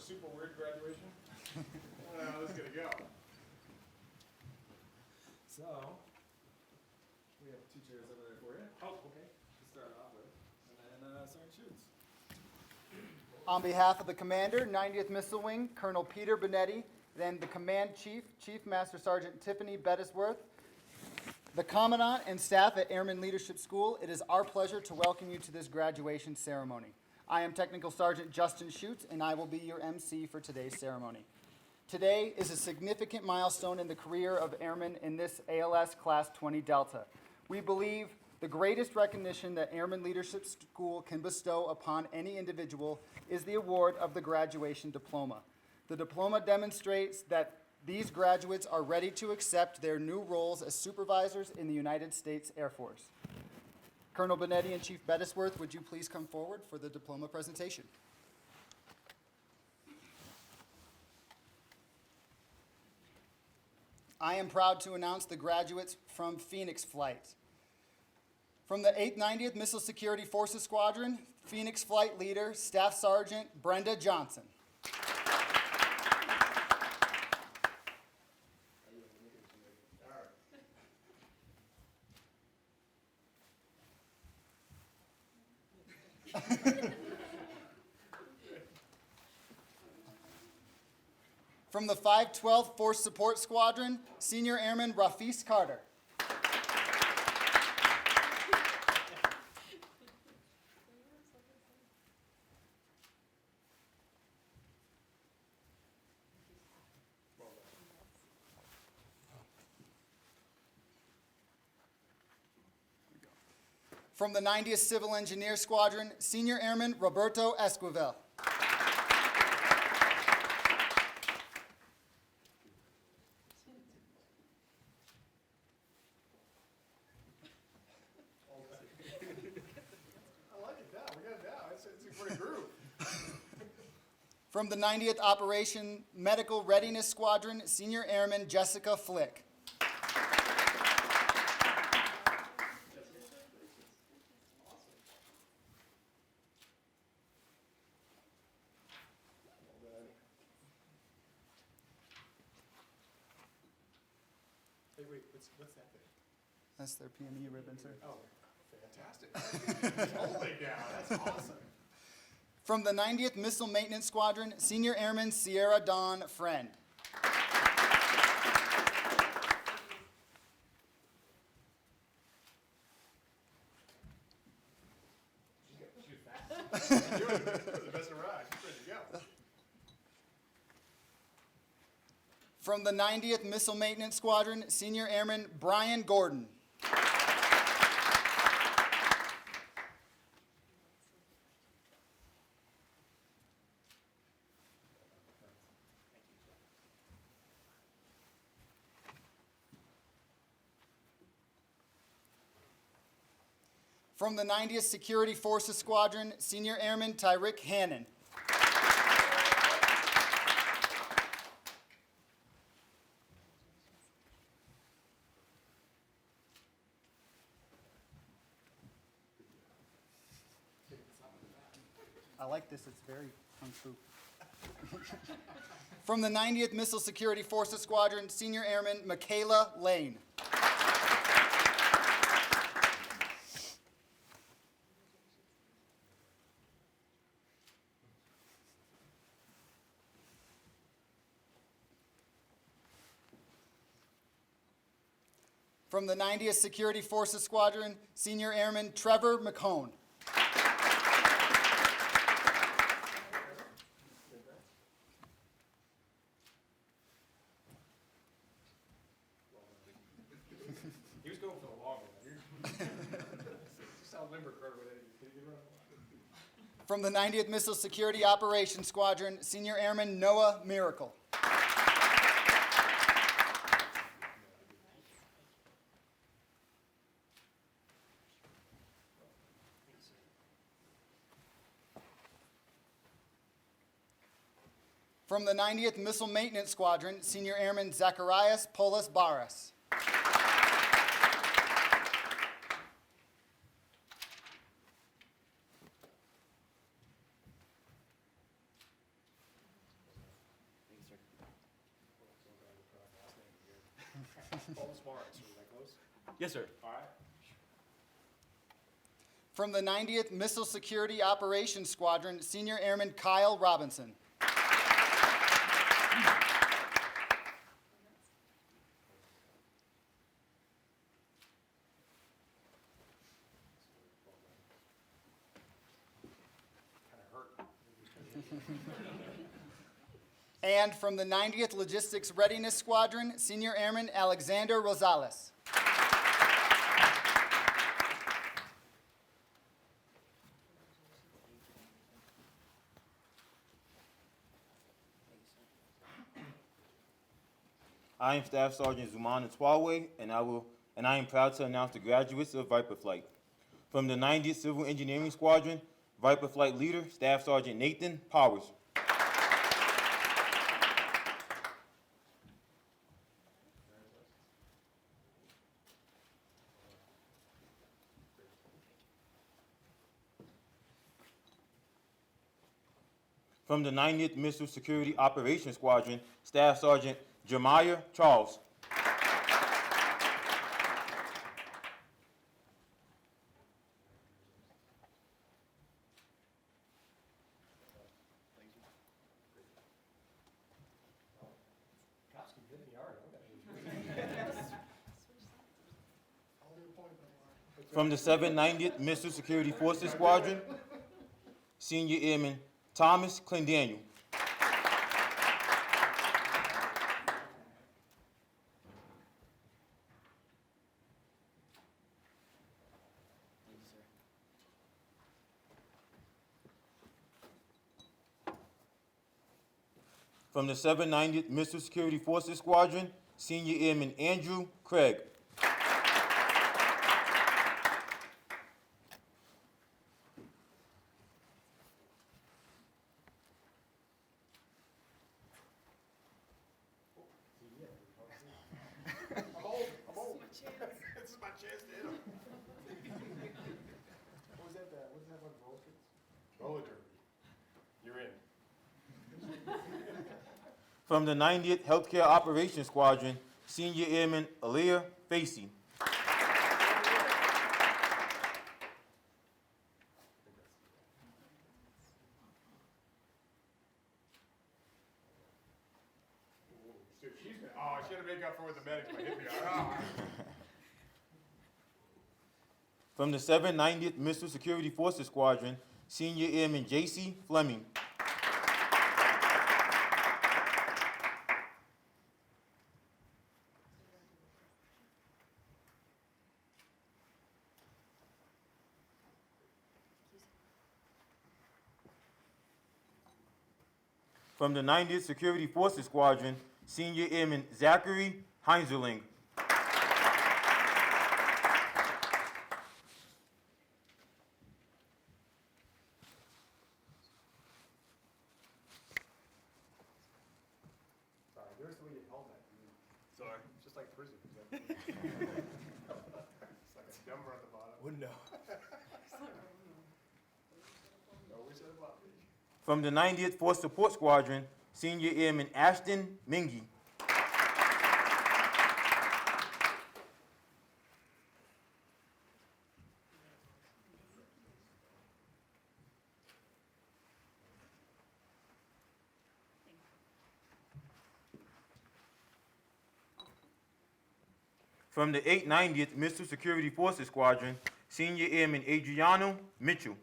super weird graduation. I don't know how this is going to go. So, we have 2 chairs over there for you. Oh, okay. To start off with. And then Sergeant Schutz. On behalf of the Commander, 90th Missile Wing, Colonel Peter Benetti, then the Command Chief, Chief Master Sergeant Tiffany Bettisworth, the Commandant and staff at Airman Leadership School, it is our pleasure to welcome you to this graduation ceremony. I am Technical Sergeant Justin Schutz, and I will be your MC for today's ceremony. Today is a significant milestone in the career of airmen in this ALS Class 20 Delta. We believe the greatest recognition that Airman Leadership School can bestow upon any individual is the award of the graduation diploma. The diploma demonstrates that these graduates are ready to accept their new roles as supervisors in the United States Air Force. Colonel Benetti and Chief Bettisworth, would you please come forward for the diploma presentation? I am proud to announce the graduates from Phoenix Flight. From the 8th 90th Missile Security Forces Squadron, Phoenix Flight Leader, Staff Sergeant Brenda Johnson. From the 512th Force Support Squadron, Senior Airman Rafis Carter. From the 90th Civil Engineer Squadron, Senior Airman Roberto Esquivel. From the 90th Operation Medical Readiness Squadron, Senior Airman Jessica Flick. Hey, wait, what's that thing? That's their PME ribbon, sir. Oh, fantastic. Totally down. That's awesome. From the 90th Missile Maintenance Squadron, Senior Airman Sierra Dawn Friend. She's fast. You're the best around. She's ready to go. From the 90th Missile Maintenance Squadron, Senior Airman Brian Gordon. From the 90th Security Forces Squadron, Senior Airman Tyrick Hannon. I like this, it's very kung fu. From the 90th Missile Security Forces Squadron, Senior Airman Michaela Lane. From the 90th Security Forces Squadron, Senior Airman Trevor McCone. He was going for the long one. You sound limber, Carter. From the 90th Missile Security Operations Squadron, Senior Airman Noah Miracle. From the 90th Missile Maintenance Squadron, Senior Airman Zacharias Polis Barras. All smart. So is that close? Yes, sir. All right. From the 90th Missile Security Operations Squadron, Senior Airman Kyle Robinson. And from the 90th Logistics Readiness Squadron, Senior Airman Alexander Rosales. I am Staff Sergeant Zumana Twawe, and I am proud to announce the graduates of Viper Flight. From the 90th Civil Engineering Squadron, Viper Flight Leader, Staff Sergeant Nathan Powers. From the 90th Missile Security Operations Squadron, Staff Sergeant Jeremiah Charles. From the 790th Missile Security Forces Squadron, Senior Airman Thomas Clendaniel. From the 790th Missile Security Forces Squadron, Senior Airman Andrew Craig. This is my chance to hit him. What was that on roller skates? Roller derby. You're in. From the 90th Healthcare Operations Squadron, Senior Airman Aaliyah Facey. Oh, I should have made up for it with the medics by hitting me. Oh. From the 790th Missile Security Forces Squadron, Senior Airman J.C. Fleming. From the 90th Security Forces Squadron, Senior Airman Zachary Heinzerling. Sorry, there's the way you held that. Sorry. It's just like prison. It's like a number at the bottom. Wouldn't know. No, we said about me. From the 90th Force Support Squadron, Senior Airman Ashton Mingy. From the 890th Missile Security Forces Squadron, Senior Airman Adriano Mitchell.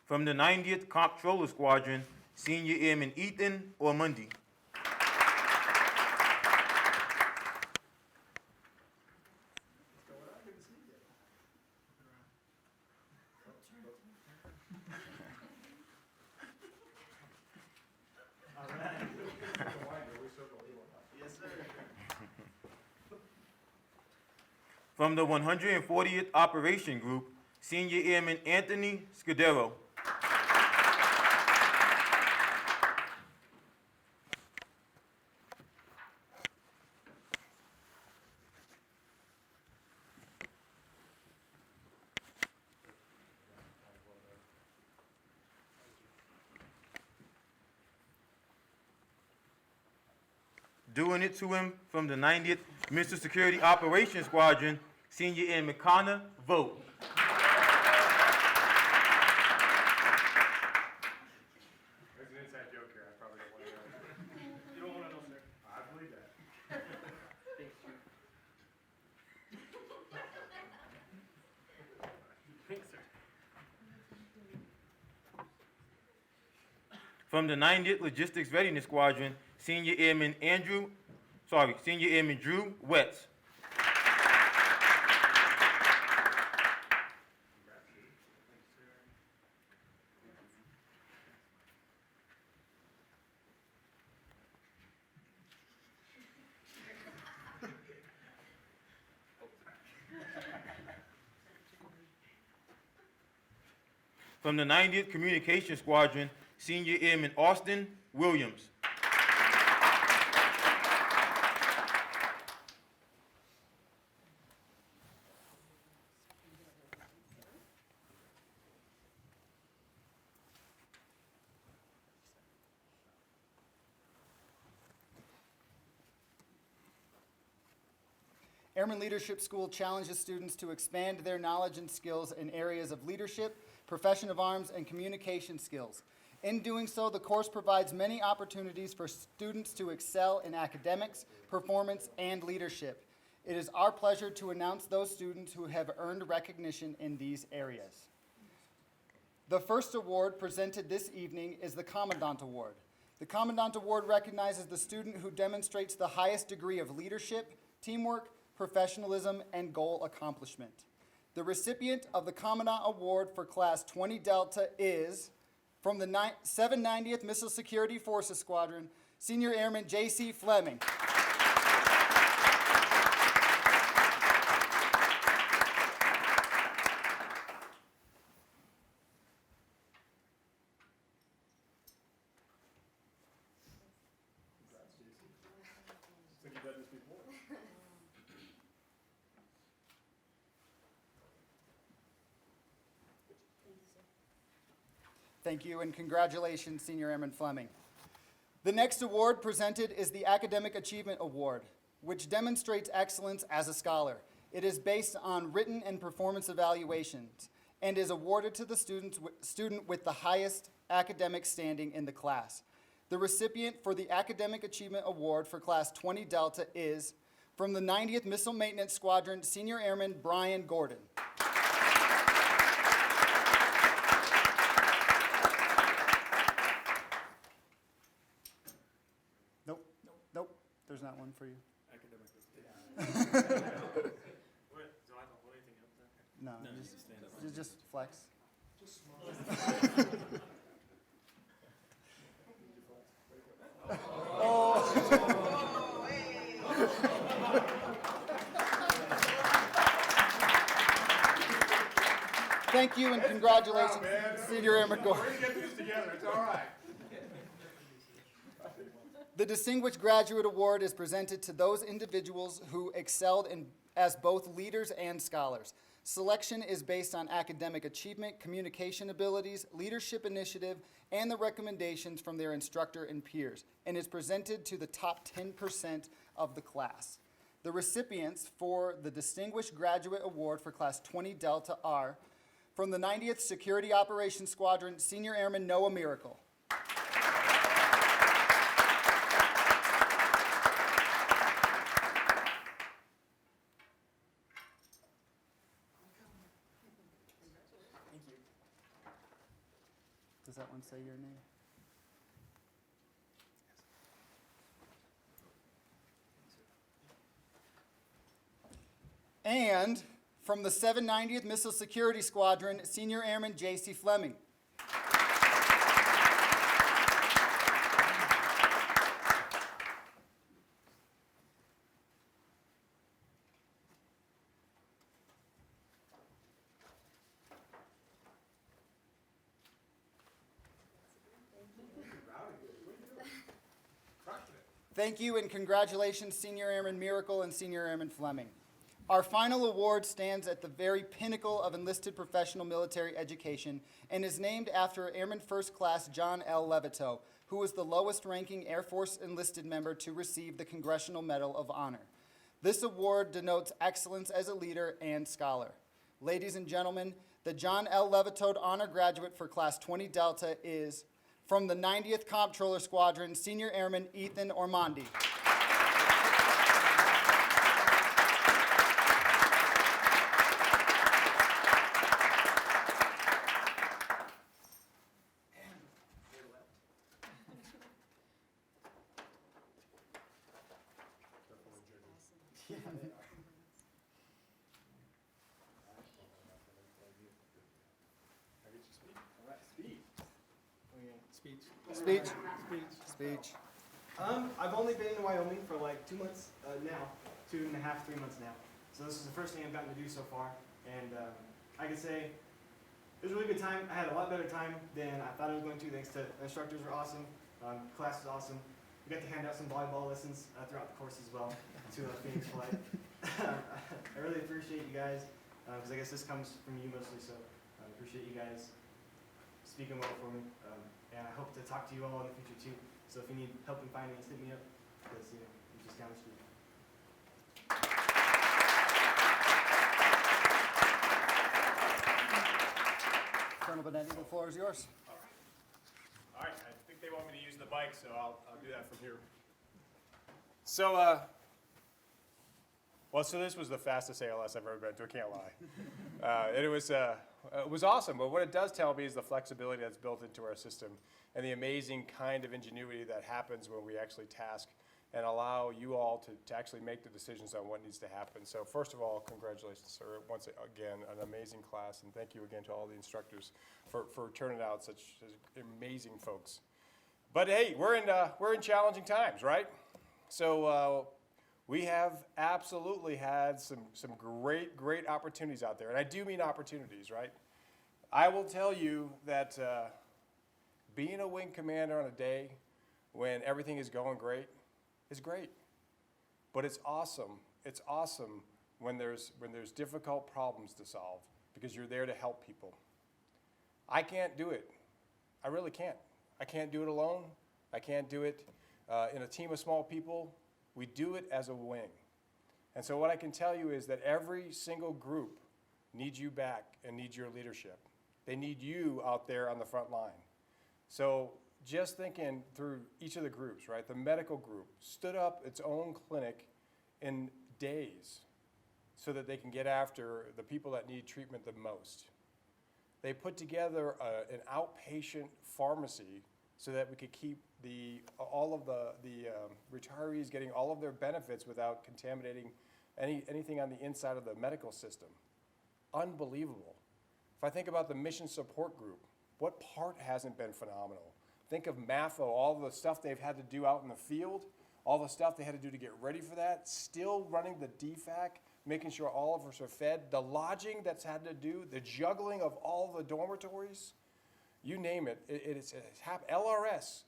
From the 90th Comptroller Squadron, Senior Airman Ethan Ormundi. From the 140th Operation Group, Senior Airman Anthony Scudero. Doing it to him from the 90th Missile Security Operations Squadron, Senior Airman Connor Vogt. There's an inside joke here. I probably don't want to know. You don't want to know, sir. I believe that. Thanks, sir. Thanks, sir. From the 90th Logistics Readiness Squadron, Senior Airman Drew Wetz. From the 90th Communications Squadron, Senior Airman Austin Williams. Airman Leadership School challenges students to expand their knowledge and skills in areas of leadership, profession of arms, and communication skills. In doing so, the course provides many opportunities for students to excel in academics, performance, and leadership. It is our pleasure to announce those students who have earned recognition in these areas. The first award presented this evening is the Commandant Award. The Commandant Award recognizes the student who demonstrates the highest degree of leadership, teamwork, professionalism, and goal accomplishment. The recipient of the Commandant Award for Class 20 Delta is, from the 790th Missile Security Forces Squadron, Senior Airman J.C. Fleming. Congrats, JC. So you've done this before? Thank you, and congratulations, Senior Airman Fleming. The next award presented is the Academic Achievement Award, which demonstrates excellence as a scholar. It is based on written and performance evaluations and is awarded to the student with the highest academic standing in the class. The recipient for the Academic Achievement Award for Class 20 Delta is, from the 90th Missile Maintenance Squadron, Senior Airman Brian Gordon. Nope, there's not one for you. Academic. What? Do I not hold anything up there? No, just stand up. just flex. Just smile. Thank you and congratulations, Senior Airman Gordon. We're gonna get this together. It's all right. The Distinguished Graduate Award is presented to those individuals who excelled as both leaders and scholars. Selection is based on academic achievement, communication abilities, leadership initiative, and the recommendations from their instructor and peers, and is presented to the top 10% of the class. The recipients for the Distinguished Graduate Award for Class 20 Delta are, from the 90th Security Operations Squadron, Senior Airman Noah Miracle. Does that one say your name? And from the 790th Missile Security Squadron, Senior Airman J.C. Fleming. Thank you and congratulations, Senior Airman Miracle and Senior Airman Fleming. Our final award stands at the very pinnacle of enlisted professional military education and is named after Airman First Class John L. Levito, who was the lowest-ranking Air Force enlisted member to receive the Congressional Medal of Honor. This award denotes excellence as a leader and scholar. Ladies and gentlemen, the John L. Levitode Honor Graduate for Class 20 Delta is, from the 90th Comptroller Squadron, Senior Airman Ethan Ormonde. Speech. Speech. I've only been in Wyoming for like 2 months now, 2.5, 3 months now. So this is the first thing I've gotten to do so far. And I can say it was a really good time. I had a lot better time than I thought I was going to, thanks to the instructors were awesome, class was awesome. We got to hand out some volleyball lessons throughout the course as well to Phoenix Flight. I really appreciate you guys, because I guess this comes from you mostly, so I appreciate you guys speaking well for me. And I hope to talk to you all in the future too. So if you need help in finance, hit me up, because I'm just down the street. Colonel Benetti, the floor is yours. All right, I think they want me to use the mic, so I'll do that from here. So, so this was the fastest ALS I've ever been to, I can't lie. And it was awesome, but what it does tell me is the flexibility that's built into our system and the amazing kind of ingenuity that happens when we actually task and allow you all to actually make the decisions on what needs to happen. So first of all, congratulations, sir. Once again, an amazing class, and thank you again to all the instructors for turning out such amazing folks. But hey, we're in challenging times, right? So we have absolutely had some great opportunities out there, and I do mean opportunities, right? I will tell you that being a wing commander on a day when everything is going great is great, but it's awesome. It's awesome when there's difficult problems to solve, because you're there to help people. I can't do it. I really can't. I can't do it alone. I can't do it in a team of small people. We do it as a wing. And so what I can tell you is that every single group needs you back and needs your leadership. They need you out there on the front line. So just thinking through each of the groups, right? The medical group stood up its own clinic in days so that they can get after the people that need treatment the most. They put together an outpatient pharmacy so that we could keep all of the retirees getting all of their benefits without contaminating anything on the inside of the medical system. Unbelievable. If I think about the mission support group, what part hasn't been phenomenal? Think of MAFO, all the stuff they've had to do out in the field, all the stuff they had to do to get ready for that, still running the DFAC, making sure all of us are fed, the lodging that's had to do, the juggling of all the dormitories, you name it, it's happened. LRS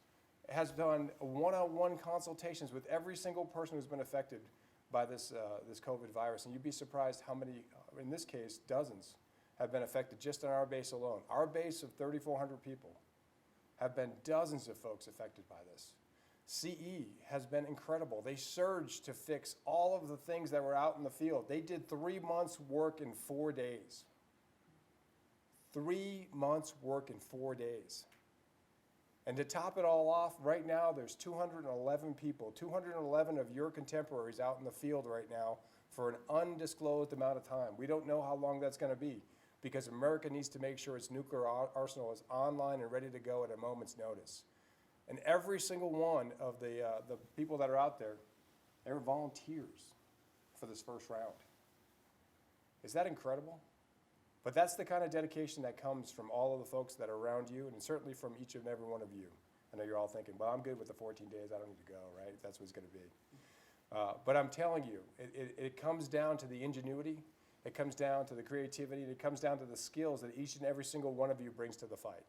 has done one-on-one consultations with every single person who's been affected by this COVID virus, and you'd be surprised how many, in this case, dozens, have been affected just on our base alone. Our base of 3,400 people have been dozens of folks affected by this. CE has been incredible. They surged to fix all of the things that were out in the field. They did 3 months' work in 4 days. 3 months' work in 4 days. And to top it all off, right now there's 211 people, 211 of your contemporaries out in the field right now for an undisclosed amount of time. We don't know how long that's going to be, because America needs to make sure its nuclear arsenal is online and ready to go at a moment's notice. And every single one of the people that are out there, they're volunteers for this first round. Is that incredible? But that's the kind of dedication that comes from all of the folks that are around you, and certainly from each and every one of you. I know you're all thinking, well, I'm good with the 14 days, I don't need to go, right? That's what it's going to be. But I'm telling you, it comes down to the ingenuity, it comes down to the creativity, and it comes down to the skills that each and every single one of you brings to the fight.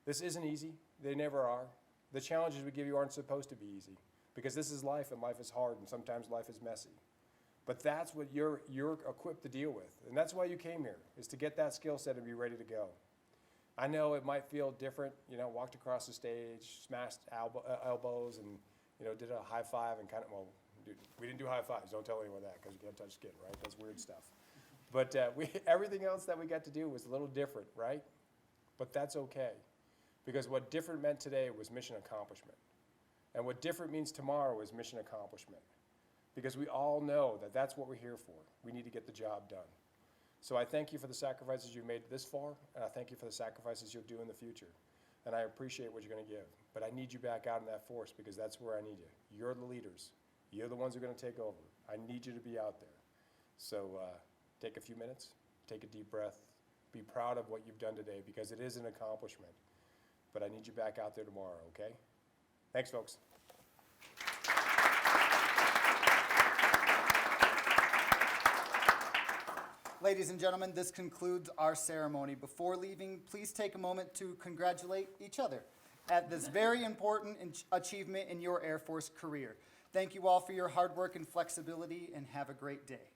This isn't easy. They never are. The challenges we give you aren't supposed to be easy, because this is life, and life is hard, and sometimes life is messy. But that's what you're equipped to deal with, and that's why you came here, is to get that skill set and be ready to go. I know it might feel different, you know, walked across the stage, smashed elbows and, you know, did a high five and kind of, well, dude, we didn't do high fives. Don't tell anyone that because you can't touch skin, right? That's weird stuff. But everything else that we got to do was a little different, right? But that's okay, because what different meant today was mission accomplishment. And what different means tomorrow is mission accomplishment, because we all know that that's what we're here for. We need to get the job done. So I thank you for the sacrifices you've made this far, and I thank you for the sacrifices you'll do in the future. And I appreciate what you're going to give. But I need you back out in that force, because that's where I need you. You're the leaders. You're the ones who are going to take over. I need you to be out there. So take a few minutes, take a deep breath, be proud of what you've done today, because it is an accomplishment. But I need you back out there tomorrow, okay? Thanks, folks. Ladies and gentlemen, this concludes our ceremony. Before leaving, please take a moment to congratulate each other at this very important achievement in your Air Force career. Thank you all for your hard work and flexibility, and have a great day.